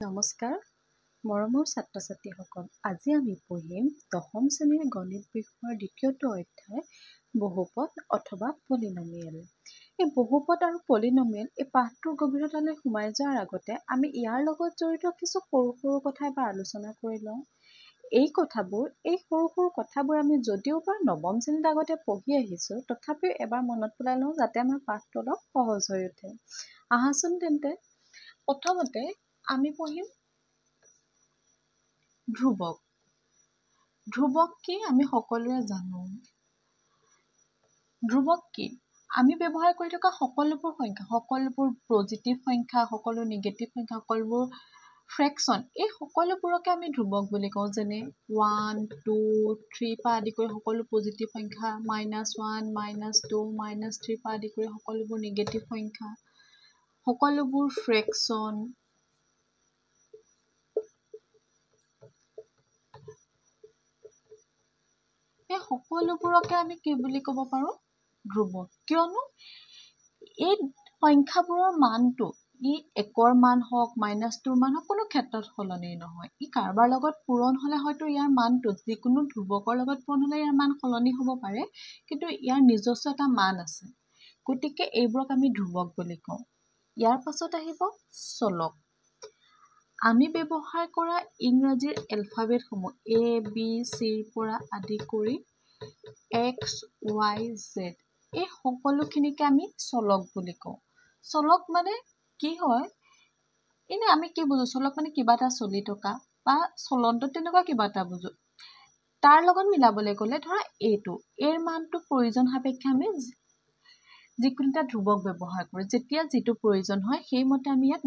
নমস্কাৰ মৰমৰ ছাত্ৰ ছাত্ৰীসকল আজি আমি পঢ়িম দশম শ্ৰেণীৰ গণিত বিষয়ৰ দ্বিতীয়টো অধ্যায় বহুপদ অথবা পলিনমিয়েল। এই বহুপদ আৰু পলিনমিয়েল এই পাঠটোৰ গভীৰতালৈ সোমাই যোৱাৰ আগতে আমি ইয়াৰ লগত জড়িত কিছু সৰু সৰু কথা এবাৰ আলোচনা কৰি লওঁ। এই সৰু সৰু কথাবোৰ আমি যদিওবা নৱম শ্ৰেণীত আগতে পঢ়ি আহিছোঁ তথাপিও এবাৰ মনত পেলাই লওঁ যাতে আমাৰ পাঠটো অলপ সহজ হৈ উঠে। আহাচোন তেন্তে প্ৰথমতে আমি পঢ়িম ধ্ৰুৱক। ধ্ৰুৱক কি আমি সকলোৱে জানো। ধ্ৰুৱক কি আমি ব্যৱহাৰ কৰি থকা সকলোবোৰ সংখ্যা, সকলোবোৰ পজিটিভ সংখ্যা, সকলো নিগেটিভ সংখ্যা, সকলোবোৰ ফ্ৰেকশ্যন, এই সকলোবোৰকে আমি ধ্ৰুৱক বুলি কওঁ। যেনে 1, 2, 3 পৰা আদি কৰি সকলো পজিটিভ সংখ্যা, -1, -2, -3 পৰা আদি কৰি সকলোবোৰ নিগেটিভ সংখ্যা, সকলোবোৰ ফ্ৰেকশ্যন, এই সকলোবোৰকে আমি কি বুলি ক'ব পাৰোঁ? ধ্ৰুৱক। কিয়নো এই সংখ্যাবোৰৰ মানটো ই 1ৰ মান হওক, -2ৰ মান হওক, কোনো ক্ষেত্ৰত সলনি নহয়। ই কাৰোবাৰ লগত পূৰণ হ'লে হয়তো ইয়াৰ মানটো যিকোনো ধ্ৰুৱকৰ লগত পূৰণ হ'লে ইয়াৰ মান সলনি হ'ব পাৰে, কিন্তু ইয়াৰ নিজস্ব এটা মান আছে। গতিকে এইবোৰক আমি ধ্ৰুৱক বুলি কওঁ। ইয়াৰ পাছত আহিব চলক। আমি ব্যৱহাৰ কৰা ইংৰাজীৰ এলফাবেটসমূহ ABCৰ পৰা আদি কৰি X, Y, Z এই সকলোখিনিকে আমি চলক বুলি কওঁ। চলক মানে কি হয়? এনে আমি কি বুজো? চলক মানে কিবা এটা চলি থকা বা চলন্ত তেনেকুৱা কিবা এটা বুজো। তাৰ লগত মিলাবলৈ গ'লে ধৰা এৰ মানটো প্ৰয়োজন সাপেক্ষে আমি যিকোনো এটা ধ্ৰুৱক ব্যৱহাৰ কৰোঁ। যেতিয়া যিটো প্ৰয়োজন হয় সেইমতে আমি ইয়াত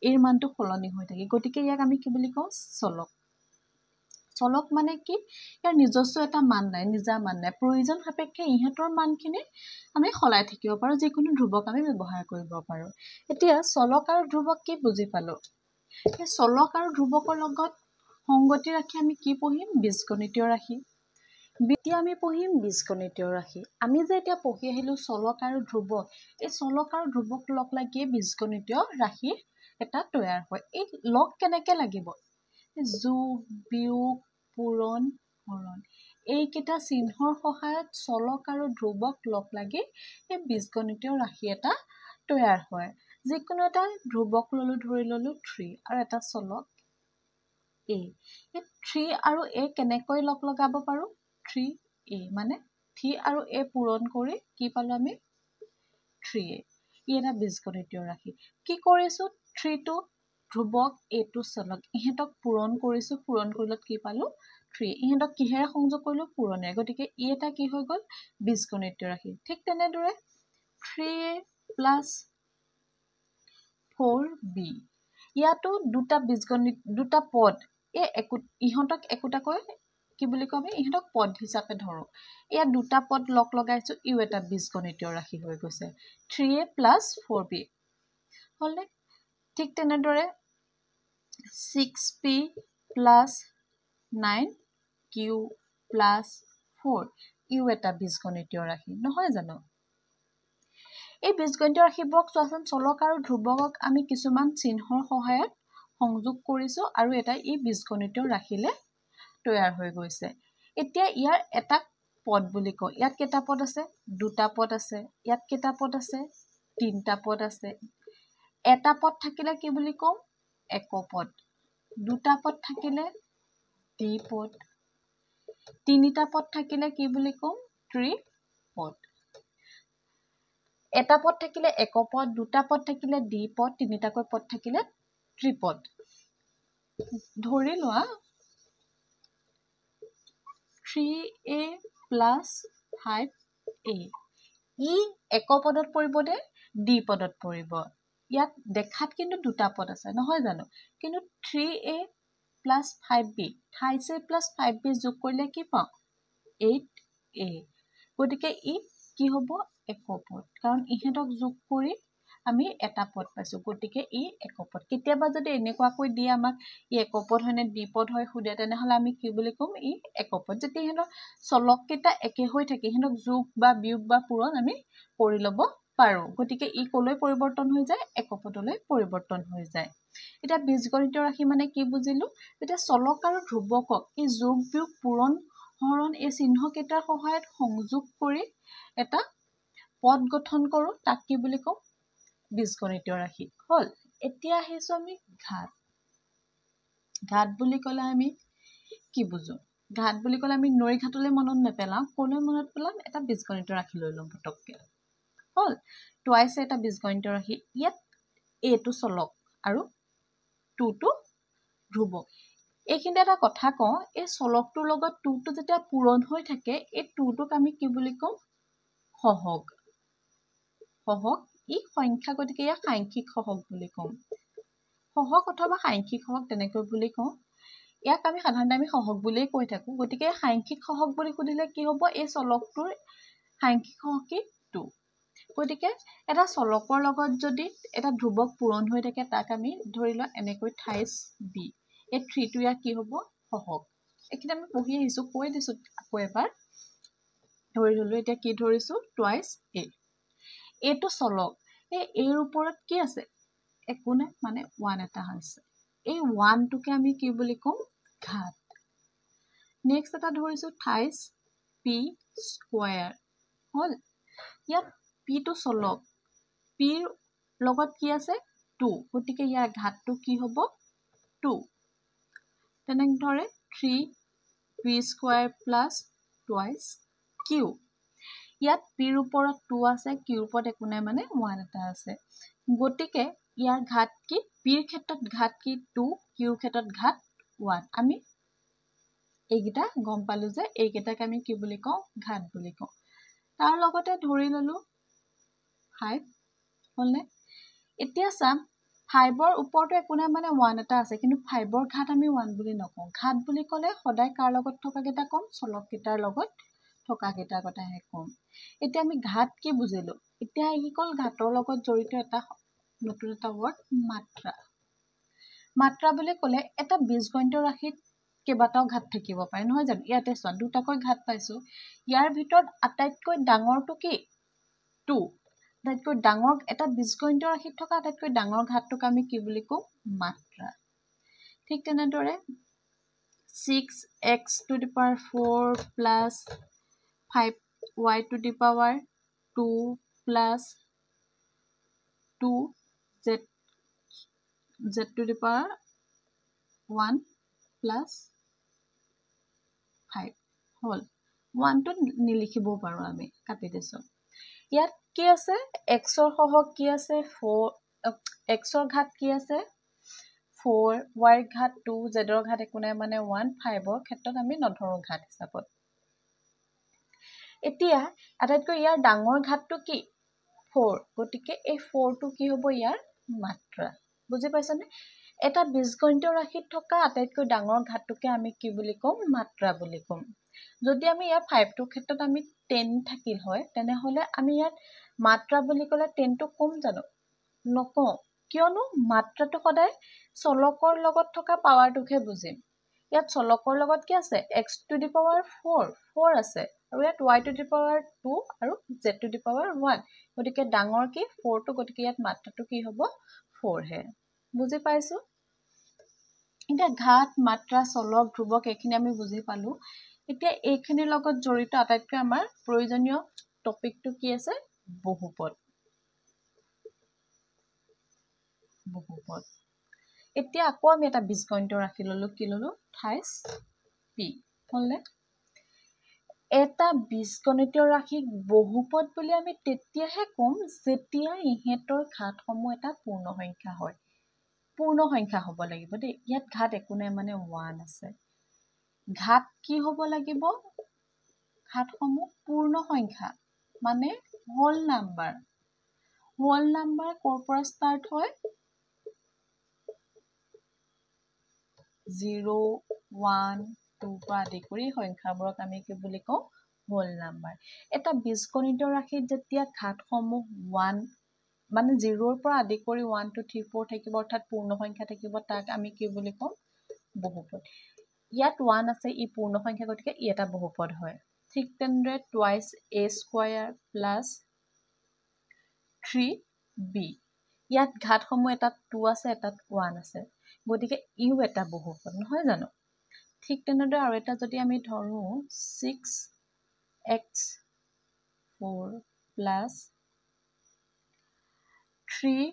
এৰ মানটো সলনি হৈ থাকে। গতিকে ইয়াক আমি কি বুলি কওঁ? চলক। চলক মানে কি? ইয়াৰ নিজস্ব এটা মান নাই, নিজা মান নাই। প্ৰয়োজন সাপেক্ষে ইহঁতৰ মানখিনি আমি সলাই থাকিব পাৰোঁ, যিকোনো ধ্ৰুৱক আমি ব্যৱহাৰ কৰিব পাৰোঁ। এতিয়া চলক আৰু ধ্ৰুৱক কি বুজি পালোঁ। সেই চলক আৰু ধ্ৰুৱকৰ লগত সংগতি ৰাখি আমি কি পঢ়িম? বীজগণিতীয় ৰাশি। এতিয়া আমি পঢ়িম বীজগণিতীয় ৰাশি। আমি যে এতিয়া পঢ়ি আহিলোঁ চলক আৰু ধ্ৰুৱক, এই চলক আৰু ধ্ৰুৱক লগ লাগিয়ে বীজগণিতীয় ৰাশি এটা তৈয়াৰ হয়। এই লগ কেনেকে লাগিব? যোগ, বিয়োগ, পূৰণ, হৰণ এইকেইটা চিহ্নৰ সহায়ত চলক আৰু ধ্ৰুৱক লগ লাগি এই বীজগণিতীয় ৰাশি এটা তৈয়াৰ হয়। যিকোনো এটা ধ্ৰুৱক ধৰি ললোঁ 3 আৰু এটা চলক A। এই 3 আৰু A কেনেকৈ লগ লগাব পাৰোঁ? 3A মানে 3 আৰু A পূৰণ কৰি কি পালোঁ আমি? 3A। ই এটা বীজগণিতীয় ৰাশি। কি কৰিছোঁ? 3টো ধ্ৰুৱক, A টো চলক। ইহঁতক পূৰণ কৰিছোঁ, পূৰণ কৰিলত কি পালোঁ? 3। ইহঁতক কিহেৰে সংযোগ কৰিলোঁ? পূৰণেৰে। গতিকে ই এটা কি হৈ গ'ল? বীজগণিতীয় ৰাশি। ঠিক তেনেদৰে 3A + 4B ইয়াতো দুটা পদ ইহঁতক একোটাকৈ কি বুলি কওঁ আমি? ইহঁতক পদ হিচাপে ধৰোঁ। ইয়াত দুটা পদ লগ লগাইছোঁ, ইও এটা বীজগণিতীয় ৰাশি হৈ গৈছে। 3A + 4B হ'লনে? ঠিক তেনেদৰে 6P + 9Q + 4 ইও এটা বীজগণিতীয় ৰাশি, নহয় জানো? এই বীজগণিতীয় ৰাশিবোৰক চোৱাচোন, চলক আৰু ধ্ৰুৱকক আমি কিছুমান চিহ্নৰ সহায়ত সংযোগ কৰিছোঁ আৰু ই বীজগণিতীয় ৰাশিলে তৈয়াৰ হৈ গৈছে। এতিয়া ইয়াৰ এটা পদ বুলি কওঁ। ইয়াত কেইটা পদ আছে? দুটা পদ আছে। ইয়াত কেইটা পদ আছে? তিনিটা পদ আছে। এটা পদ থাকিলে কি বুলি কওঁ? একপদ। দুটা পদ থাকিলে দ্বিপদ। তিনিটা পদ থাকিলে কি বুলি কওঁ? ত্ৰিপদ। এটা পদ থাকিলে একপদ, দুটা পদ থাকিলে দ্বিপদ, তিনিটাকৈ পদ থাকিলে ত্ৰিপদ। ধৰি লোৱা 3A + 5A ই একপদত পৰিব নে দ্বিপদত পৰিব? ইয়াত দেখাত কিন্তু দুটা পদ আছে, নহয় জানো? কিন্তু 3A + 5B 28A + 5B যোগ কৰিলে কি পাওঁ? 8A। গতিকে ই কি হ'ব? একপদ। কাৰণ ইহঁতক যোগ কৰি আমি এটা পদ পাইছোঁ। গতিকে ই একপদ। কেতিয়াবা যদি এনেকুৱাকৈ দিয়ে আমাক ই একপদ হয় নে দ্বিপদ হয় সোধে, তেনেহ'লে আমি কি বুলি ক'ম? ই একপদ। যেতিয়া ইহঁতৰ চলককেইটা একে হৈ থাকে, ইহঁতক যোগ বা বিয়োগ বা পূৰণ আমি কৰি ল'ব পাৰোঁ। গতিকে ই ক'লৈ পৰিৱৰ্তন হৈ যায়? একপদলৈ পৰিৱৰ্তন হৈ যায়। এটা বীজগণিত ৰাশি মানে কি বুজিলো যেতিয়া চলক আৰু ধ্ৰুৱকক এই যোগ বিয়োগ পূৰণ হৰণ এই চিহ্নকেইটাৰ সহায়ত সংযোগ কৰি এটা পদ গঠন কৰো তাক কি বুলি কওঁ বীজগণিতীয় ৰাশি হল এতিয়া আহিছো আমি ঘাত ঘাত বুলি ক'লে আমি কি বুজো ঘাত বুলি ক'লে আমি নৈ ঘাটলৈ মনত নেপেলাম কোলৈ মনত পেলাম এটা বীজগণিতীয় ৰাশি লৈ লম পটককে হল টুৱাইছ এটা বীজগণিতীয় ৰাশি ইয়াত এটো চলক আৰু টুটো ধ্ৰুৱক এইখিনিতে এটা কথা কওঁ এই চলকটোৰ লগত টুটো যেতিয়া পূৰণ হৈ থাকে এই টুটোক আমি কি বুলি কওঁ সহগ সহগ ই সংখ্যা গতিকে ইয়াক সাংখ্যিক সহগ বুলি কওঁ সহগ অথবা সাংখ্যিক সহগ তেনেকৈ বুলি কওঁ ইয়াক আমি সাধাৰণতে আমি সহগ বুলিয়ে কৈ থাকো গতিকে সাংখ্যিক সহগ বুলি সুধিলে কি হ'ব এই চলকটোৰ সাংখ্যিক সহগ কি 2 গতিকে এটা চলকৰ লগত যদি এটা ধ্ৰুৱক পূৰণ হৈ থাকে তাক আমি ধৰি লওঁ এনেকৈ 28b এই 3 টো ইয়াক কি হ'ব সহগ এখিনি আমি পঢ়ি আহিছো কৈ দিছো আকৌ এবাৰ ধৰি ললো এতিয়া কি ধৰিছো টুৱাইছ a এটো চলক এই এৰ ওপৰত কি আছে একো নাই মানে 1 এটা আছে এই 1 টোকে আমি কি বুলি কম ঘাত নেক্সট এটা ধৰিছো 28p স্কয়াৰ হল ইয়াত p টো চলক p ৰ লগত কি আছে 2 গতিকে ইয়াৰ ঘাতটো কি হ'ব 2 তেনে ধৰে 3p square plus twice q ইয়াত p ৰ ওপৰত 2 আছে q ৰ ওপৰত একো নাই মানে 1 এটা আছে গতিকে ইয়াৰ ঘাত কি p ৰ ক্ষেত্ৰত ঘাত কি 2 q ৰ ক্ষেত্ৰত ঘাত 1 আমি এইগিটা গম পালো যে এইগিটাক আমি কি বুলি কওঁ ঘাত বুলি কওঁ তাৰ লগতে ধৰি ললো 5 হলনে এতিয়া চাম 5 ৰ ওপৰটো একো নাই মানে 1 এটা আছে কিন্তু 5 ৰ ঘাত আমি 1 বুলি নকওঁ ঘাত বুলি ক'লে সদায় কাৰ লগত থকা গিটা কম চলক গিটাৰ লগত থকা গিটাৰ কথাহে কম এতিয়া আমি ঘাত কি বুজিলো এতিয়া এই কল ঘাতৰ লগত জড়িত এটা নতুন এটা ৱৰ্ড মাত্ৰা মাত্ৰা বুলি ক'লে এটা বীজগণিত ৰাশিত কেইবাটাও ঘাত থাকিব পাৰে নহয় জানো ইয়াতে চোৱা দুটাকৈ ঘাত পাইছো ইয়াৰ ভিতৰত আটাইতকৈ ডাঙৰটো কি 2 আটাইতকৈ ডাঙৰ এটা বীজগণিত ৰাশিত থকা আটাইতকৈ ডাঙৰ ঘাতটোক আমি কি বুলি কওঁ মাত্ৰা ঠিক তেনেদৰে 6x to the power 4 plus 5y to the power 2 plus 2z to the power 1 plus 5 হল 1 টো নিলিখিব পাৰো আমি কাটি দিছো ইয়াত কি আছে x ৰ সহগ কি আছে 4 x ৰ ঘাত কি আছে 4 y ৰ ঘাত 2 z ৰ ঘাত একো নাই মানে 1 5 ৰ ক্ষেত্ৰত আমি নধৰো ঘাত হিচাপত এতিয়া আটাইতকৈ ইয়াৰ ডাঙৰ ঘাতটো কি 4 গতিকে এই 4 টো কি হ'ব ইয়াৰ মাত্ৰা বুজি পাইছানে এটা বীজগণিত ৰাশিত থকা আটাইতকৈ ডাঙৰ ঘাতটোকে আমি কি বুলি কম মাত্ৰা বুলি কম যদি আমি ইয়াৰ 5 টোৰ ক্ষেত্ৰত আমি 10 থাকিল হয় তেনে হলে আমি ইয়াত মাত্ৰা বুলি ক'লে 10 টো কম জানো নকওঁ কিয়নো মাত্ৰাটো সদায় চলকৰ লগত থকা পাৱাৰটোকে বুজিম ইয়াত চলকৰ লগত কি আছে x to the power 4 আছে আৰু ইয়াত y to the power 2 আৰু z to the power 1 গতিকে ডাঙৰ কি 4 টো গতিকে ইয়াত মাত্ৰাটো কি হ'ব 4 হে বুজি পাইছো এটা ঘাত মাত্ৰা চলক ধ্ৰুৱক এইখিনি আমি বুজি পালো এতিয়া এইখিনিৰ লগত জড়িত আটাইতকৈ আমাৰ প্ৰয়োজনীয় টপিকটো কি আছে বহুপদ এতিয়া আকৌ আমি এটা বীজগণিত ৰাখি ললো কি ললো 28p হলনে এটা বীজগণিতীয় ৰাশিক বহুপদ বুলি আমি তেতিয়াহে কম যেতিয়া ইহেতৰ ঘাতসমূহ এটা পূৰ্ণ সংখ্যা হয় পূৰ্ণ সংখ্যা হ'ব লাগিব দেই ইয়াত ঘাত একো নাই মানে 1 আছে ঘাত কি হ'ব লাগিব ঘাতসমূহ পূৰ্ণ সংখ্যা মানে হোল নাম্বাৰ কৰ পৰা ষ্টাৰ্ট হয় 0 1 2 পৰা আদি কৰি সংখ্যাবোৰক আমি কি বুলি কওঁ হোল নাম্বাৰ এটা বীজগণিত ৰাশিত যেতিয়া ঘাতসমূহ 1 মানে 0 ৰ পৰা আদি কৰি 1 2 3 4 থাকিব অৰ্থাৎ পূৰ্ণ সংখ্যা থাকিব তাক আমি কি বুলি কম বহুপদ ইয়াত 1 আছে ই পূৰ্ণ সংখ্যা গতিকে ই এটা বহুপদ হয় ঠিক তেনেদৰে twice a square plus 3b ইয়াত ঘাতসমূহ এটাত 2 আছে এটাত 1 আছে গতিকে ইও এটা বহুপদ নহয় জানো ঠিক তেনেদৰে আৰু এটা যদি আমি ধৰো 6x4 plus 3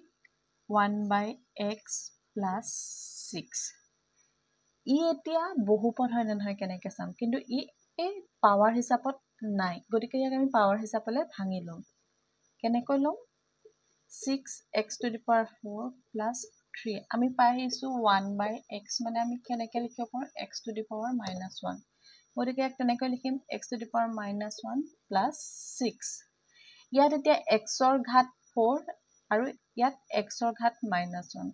1/x plus 6 ই এতিয়া বহুপদ হয় না নহয় কেনেকৈ চাম কিন্তু ই এই পাৱাৰ হিচাপত নাই গতিকে ইয়াক আমি পাৱাৰ হিচাপলৈ ভাঙি লম কেনেকৈ লম 6x to the power 4 plus 3 আমি পাই আহিছো 1/x মানে আমি কেনেকৈ লিখিব পাৰো x to the power -1 গতিকে ইয়াক তেনেকৈ লিখিম x to the power -1 plus 6 ইয়াত এতিয়া x ৰ ঘাত 4 আৰু ইয়াত x ৰ ঘাত -1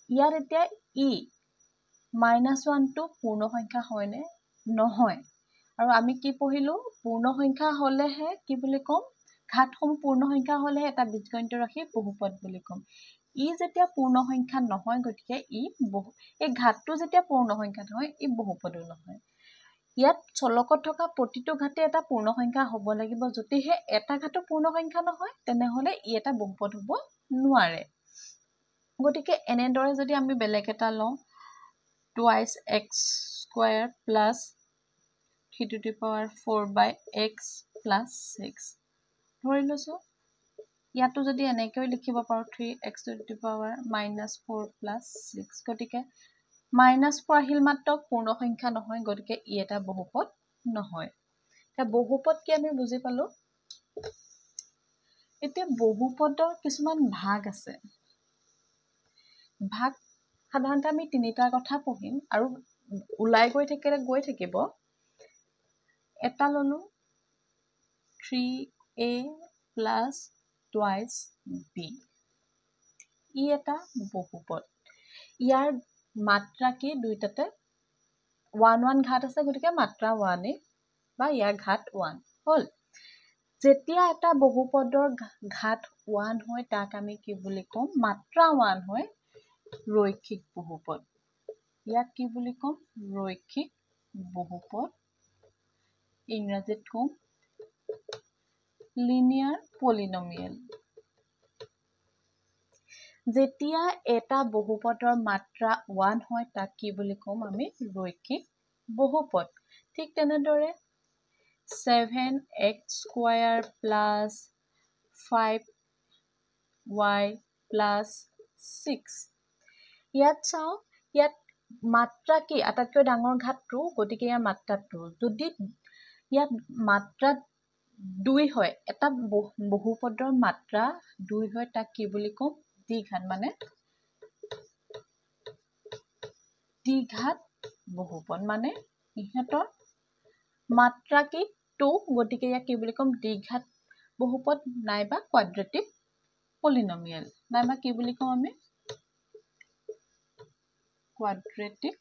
ইয়াত এতিয়া ই -1 টো পূৰ্ণ সংখ্যা হয়নে নহয় আৰু আমি কি পঢ়িলো পূৰ্ণ সংখ্যা হলেহে কি বুলি কম ঘাতসমূহ পূৰ্ণ সংখ্যা হলেহে এটা বীজগণিত ৰাশি বহুপদ বুলি কম ই যেতিয়া পূৰ্ণ সংখ্যা নহয় গতিকে ই এই ঘাতটো যেতিয়া পূৰ্ণ সংখ্যা নহয় ই বহুপদো নহয় ইয়াত চলকত থকা প্ৰতিটো ঘাতে এটা পূৰ্ণ সংখ্যা হ'ব লাগিব যদিহে এটা ঘাটো পূৰ্ণ সংখ্যা নহয় তেনেহলে ই এটা বহুপদ হ'ব নোৱাৰে গতিকে এনেদৰে যদি আমি বেলেগ এটা লওঁ twice x square plus 3 to the power 4/x plus 6 ধৰি লৈছো ইয়াতো যদি এনেকৈ লিখিব পাৰো 3x to the power -4 plus 6 গতিকে -4 আহিল মাত্ৰ পূৰ্ণ সংখ্যা নহয় গতিকে ই এটা বহুপদ নহয় এতিয়া বহুপদ কি আমি বুজি পালো এতিয়া বহুপদৰ কিছুমান ভাগ আছে ভাগ সাধাৰণতে আমি তিনিটাৰ কথা পঢ়িম আৰু উলাই গৈ থাকিব এটা ললো 3a plus twice b ই এটা বহুপদ ইয়াৰ মাত্ৰা কি দুইটাতে 1 ঘাত আছে গতিকে মাত্ৰা 1 বা ইয়াৰ ঘাত 1 হল যেতিয়া এটা বহুপদৰ ঘাত 1 হয় তাক আমি কি বুলি কম মাত্ৰা 1 হয় ৰৈখিক বহুপদ ইয়াক কি বুলি কম ৰৈখিক বহুপদ ইংৰাজীত কম লিনিয়াৰ পলিনমিয়েল যেতিয়া এটা বহুপদৰ মাত্ৰা 1 হয় তাক কি বুলি কম আমি ৰৈখিক বহুপদ ঠিক তেনেদৰে 7x square plus 5y plus 6 ইয়াত চাও ইয়াত মাত্ৰা কি আটাইতকৈ ডাঙৰ ঘাতটো গতিকে ইয়াৰ মাত্ৰা 2 যদি ইয়াত মাত্ৰা 2 হয় এটা বহুপদৰ মাত্ৰা 2 হয় তাক কি বুলি কম দ্বিঘাত মানে দ্বিঘাত বহুপদ মানে ইহঁতৰ মাত্ৰা কি 2 গতিকে ইয়াক কি বুলি কম দ্বিঘাত বহুপদ নাইবা কোৱাড্ৰেটিক পলিনমিয়েল নাইবা কি বুলি কম আমি কোৱাড্ৰেটিক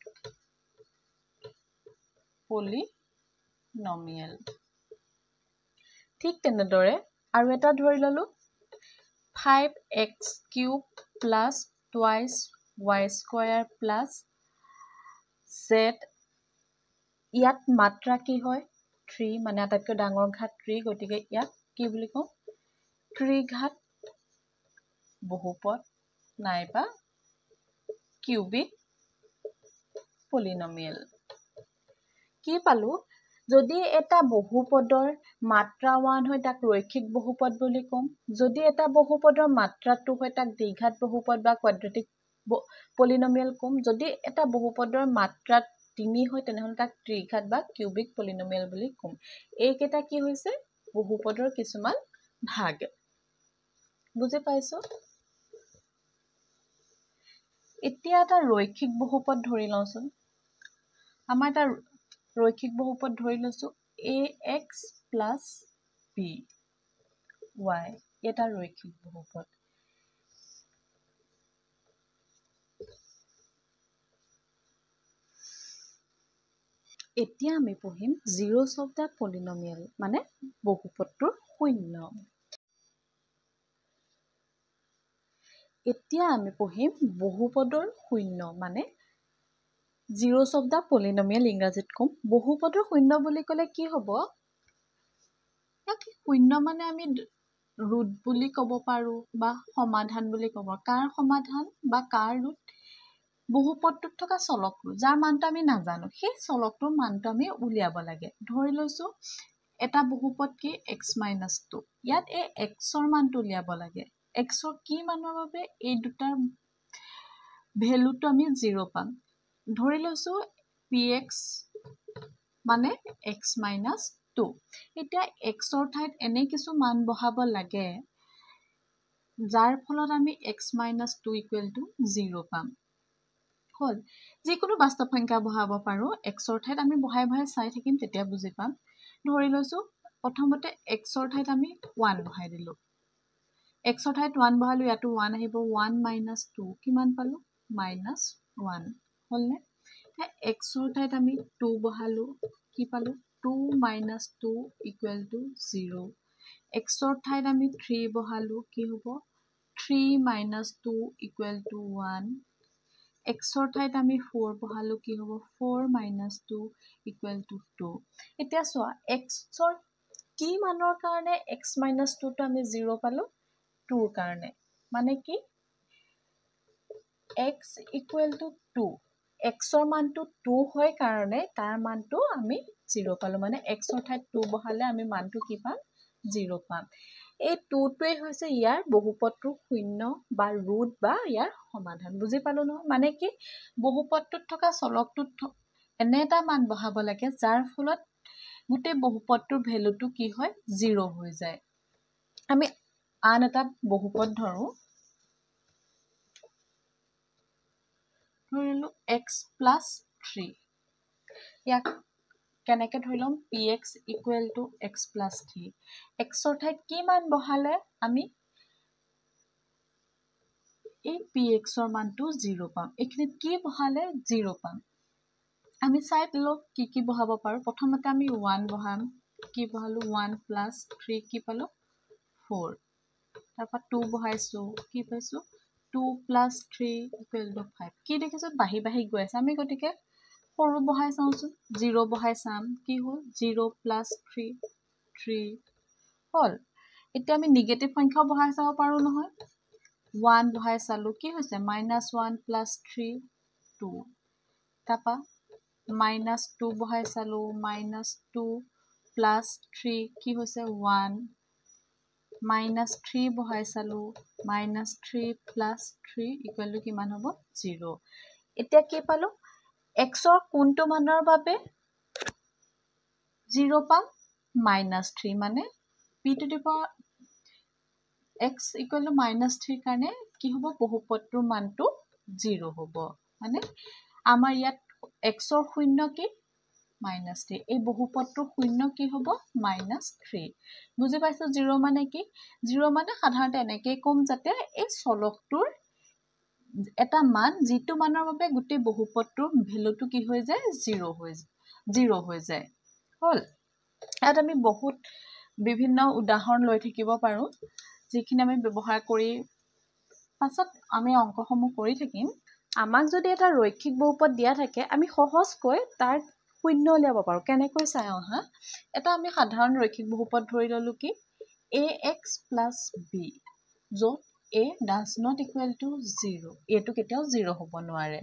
পলিনমিয়েল ঠিক তেনেদৰে আৰু এটা ধৰি ললো 5x cube plus twice y square plus z ইয়াত মাত্ৰা কি হয় 3 মানে আটাইতকৈ ডাঙৰ ঘাত 3 গতিকে ইয়াক কি বুলি কম ত্ৰিঘাত বহুপদ নাইবা কিউবিক পলিনমিয়েল কি পালো যদি এটা বহুপদৰ মাত্ৰা 1 হয় তাক ৰৈখিক বহুপদ বুলি কম যদি এটা বহুপদৰ মাত্ৰা 2 হয় তাক দ্বিঘাত বহুপদ বা কোৱাড্ৰেটিক পলিনমিয়েল কম যদি এটা বহুপদৰ মাত্ৰা 3 হয় তেনেহলে তাক ত্ৰিঘাত বা কিউবিক পলিনমিয়েল বুলি কম এইকেইটা কি হৈছে বহুপদৰ কিছুমান ভাগ বুজি পাইছো এতিয়া এটা ৰৈখিক বহুপদ ধৰি লওঁচোন আমাৰ এটা ৰৈখিক বহুপদ ধৰি লৈছো ax plus b y এটা ৰৈখিক বহুপদ এতিয়া আমি পঢ়িম zeros of the polynomial মানে বহুপদটোৰ শূন্য এতিয়া আমি পঢ়িম বহুপদৰ শূন্য মানে zeros of the polynomial ইংৰাজীত কম বহুপদৰ শূন্য বুলি ক'লে কি হ'ব ইয়াক শূন্য মানে আমি ৰুট বুলি ক'ব পাৰোঁ বা সমাধান বুলি ক'ব। কাৰ সমাধান বা কাৰ ৰুট? বহুপদটোত থকা চলকটো, যাৰ মানটো আমি নাজানো, সেই চলকটোৰ মানটো আমি উলিয়াব লাগে। ধৰি লৈছোঁ এটা বহুপদ কি x-2, ইয়াত এই xৰ মানটো উলিয়াব লাগে। xৰ কি মানৰ বাবে এই দুটাৰ ভেলুটো আমি 0 পাম। ধৰি লৈছোঁ px মানে x-2। এতিয়া xৰ ঠাইত এনে কিছু মান বহাব লাগে যাৰ ফলত আমি x-2 = 0 পাম। হ'ল, যিকোনো বাস্তৱ সংখ্যা বহাব পাৰোঁ। xৰ ঠাইত আমি বহাই চাই থাকিম, তেতিয়া বুজি পাম। ধৰি লৈছোঁ প্ৰথমতে xৰ ঠাইত আমি 1 বহাই দিলোঁ। xৰ ঠাইত 1 বহালোঁ, ইয়াতো 1 আহিব। 1 - 2 কিমান পালোঁ? -1 হ'লনে? xৰ ঠাইত আমি 2 বহালোঁ, কি পালোঁ? 2 - 2 = 0। xৰ ঠাইত আমি 3 বহালোঁ, কি হ'ব? 3 - 2 = 1। xৰ ঠাইত আমি 4 বহালোঁ, কি হ'ব? 4 - 2 = 2। এতিয়া চোৱা, xৰ কি মানৰ কাৰণে x-2টো আমি 0 পালোঁ? 2ৰ কাৰণে। মানে কি? x = 2। xৰ মানটো 2 হয় কাৰণে তাৰ মানটো আমি 0 পালোঁ। মানে xৰ ঠাইত 2 বহালে আমি মানটো কি পাম? 0 পাম। এই 2টোৱে হৈছে ইয়াৰ বহুপদটোৰ শূন্য বা ৰুট বা ইয়াৰ সমাধান। বুজি পালোঁ নহয়? মানে কি? বহুপদটোত থকা চলকটোত এনে এটা মান বহাব লাগে যাৰ ফলত গোটেই বহুপদটোৰ ভেলুটো কি হয়? 0 হৈ যায়। আমি আন এটা বহুপদ ধৰোঁ। ধৰি ললোঁ x+3। ইয়াক কেনেকৈ ধৰি ল'ম? px = x+3। xৰ ঠাইত কি মান বহালে আমি এই pxৰ মানটো 0 পাম? এইখিনিত কি বহালে 0 পাম? আমি চাই লওঁ কি বহাব পাৰোঁ। প্ৰথমতে আমি 1 বহাম। কি বহালোঁ? 1 + 3 কি পালোঁ? 4। তাৰপৰা 2 বহাইছোঁ, কি পাইছোঁ? 2 + 3 = 5। কি দেখিছোঁ? বাঢ়ি গৈ আছে। আমি গতিকে সৰু বহাই চাওঁচোন। 0 বহাই চাম। কি হ'ল? 0 + 3 3 হ'ল। এতিয়া আমি নিগেটিভ সংখ্যাও বহাই চাব পাৰোঁ নহয়। 1 বহাই চালোঁ, কি হৈছে? -1 + 3 2। তাৰপৰা -2 বহাই চালোঁ, -2 + 3 কি হৈছে? 1। -3 বহাই চালোঁ, -3 + 3 = কিমান হ'ব? 0। এতিয়া কি পালোঁ? xৰ কোনটো মানৰ বাবে 0 পাম? -3, মানে x = -3 কাৰণে কি হ'ব? বহুপদটোৰ মানটো 0 হ'ব। মানে আমাৰ ইয়াত xৰ শূন্য কি? -3। এই বহুপদটোৰ শূন্য কি হ'ব? -3। বুজি পাইছোঁ 0 মানে কি? 0 মানে সাধাৰণতে এনেকৈ ক'ম যাতে এই চলকটোৰ এটা মান যিটো মানৰ বাবে গোটেই বহুপদটোৰ ভেলুটো কি হৈ যায়? 0 হৈ যায়। হ'ল, ইয়াত আমি বহুত বিভিন্ন উদাহৰণ লৈ থাকিব পাৰোঁ, যিখিনি আমি ব্যৱহাৰ কৰি পাছত আমি অংকসমূহ কৰি থাকিম। আমাক যদি এটা ৰৈখিক বহুপদ দিয়া থাকে, আমি সহজকৈ তাৰ শূন্য উলিয়াব পাৰোঁ। কেনেকৈ চাই অহা? এটা আমি সাধাৰণ ৰৈখিক বহুপদ ধৰি ল'লোঁ কি? ax + b, য'ত a does not equal to 0। এইটো কেতিয়াও 0 হ'ব নোৱাৰে।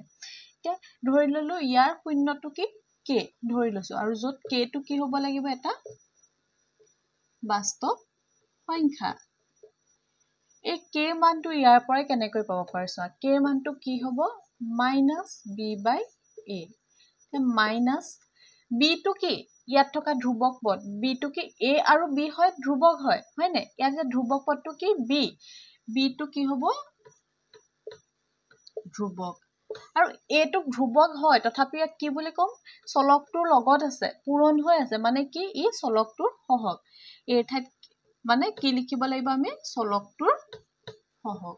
এতিয়া ধৰি ল'লোঁ ইয়াৰ শূন্যটো কি? k ধৰি লৈছোঁ, আৰু য'ত kটো কি হ'ব লাগিব? এটা বাস্তৱ সংখ্যা। এই k মানটো ইয়াৰ পৰাই কেনেকৈ পাব পাৰিছোঁ? k মানটো কি হ'ব? -b/a। -bটো কি? ইয়াত থকা ধ্ৰুৱক পদ। bটো কি? a আৰু b হয় ধ্ৰুৱক হয়, হয়নে? ইয়াত যে ধ্ৰুৱক পদটো কি? b। bটো কি হ'ব? ধ্ৰুৱক। আৰু এইটো ধ্ৰুৱক হয়, তথাপি ইয়াক কি বুলি ক'ম? চলকটোৰ লগত আছে, পূৰণ হৈ আছে। মানে কি? ই চলকটোৰ সহগ। এই ঠাইত মানে কি লিখিব লাগিব আমি? চলকটোৰ সহগ।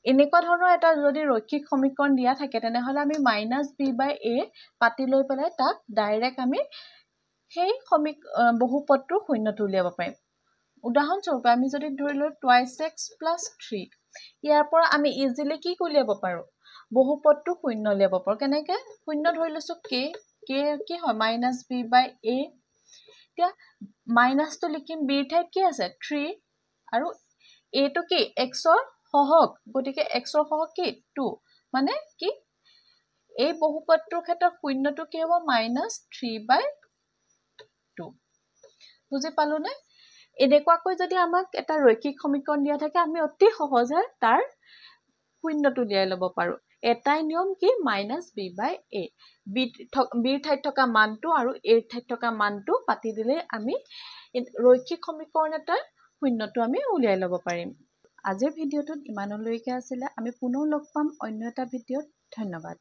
এনেকুৱা ধৰণৰ এটা যদি ৰৈখিক সমীকৰণ দিয়া থাকে, তেনেহ'লে আমি -b/a পাতি লৈ পেলাই তাক ডাইৰেক্ট আমি সেই বহুপদটোৰ শূন্যটো উলিয়াব পাৰিম। উদাহৰণস্বৰূপে আমি যদি ধৰি লওঁ 2x + 3, ইয়াৰ পৰা আমি ইজিলি কি উলিয়াব পাৰোঁ? বহুপদটোৰ শূন্য উলিয়াব পাৰোঁ। কেনেকৈ? শূন্য ধৰি লৈছোঁ k কি হয়? -b/a। এতিয়া মাইনাছটো লিখিম বিৰ ঠাইত কি আছে 3 আৰু এটো কি xৰ সহগ গতিকে xৰ সহগ কি 2 মানে কি এই বহুপদটোৰ ক্ষেত্ৰত শূন্যটো কি হ'ব -3/2 বুজি পালোনে এনেকুৱাকৈ যদি আমাক এটা ৰৈখিক সমীকৰণ দিয়া থাকে আমি অতি সহজে তাৰ শূন্যটো উলিয়াই ল'ব পাৰো এটাই নিয়ম কি -b/a বিৰ ঠাইত থকা মানটো আৰু এৰ ঠাইত থকা মানটো পাতি দিলে আমি ৰৈখিক সমীকৰণ এটাৰ শূন্যটো আমি উলিয়াই ল'ব পাৰিম আজিৰ ভিডিঅ'টোত ইমানলৈকে আছিলে আমি পুনৰ লগ পাম অন্য এটা ভিডিঅ'ত ধন্যবাদ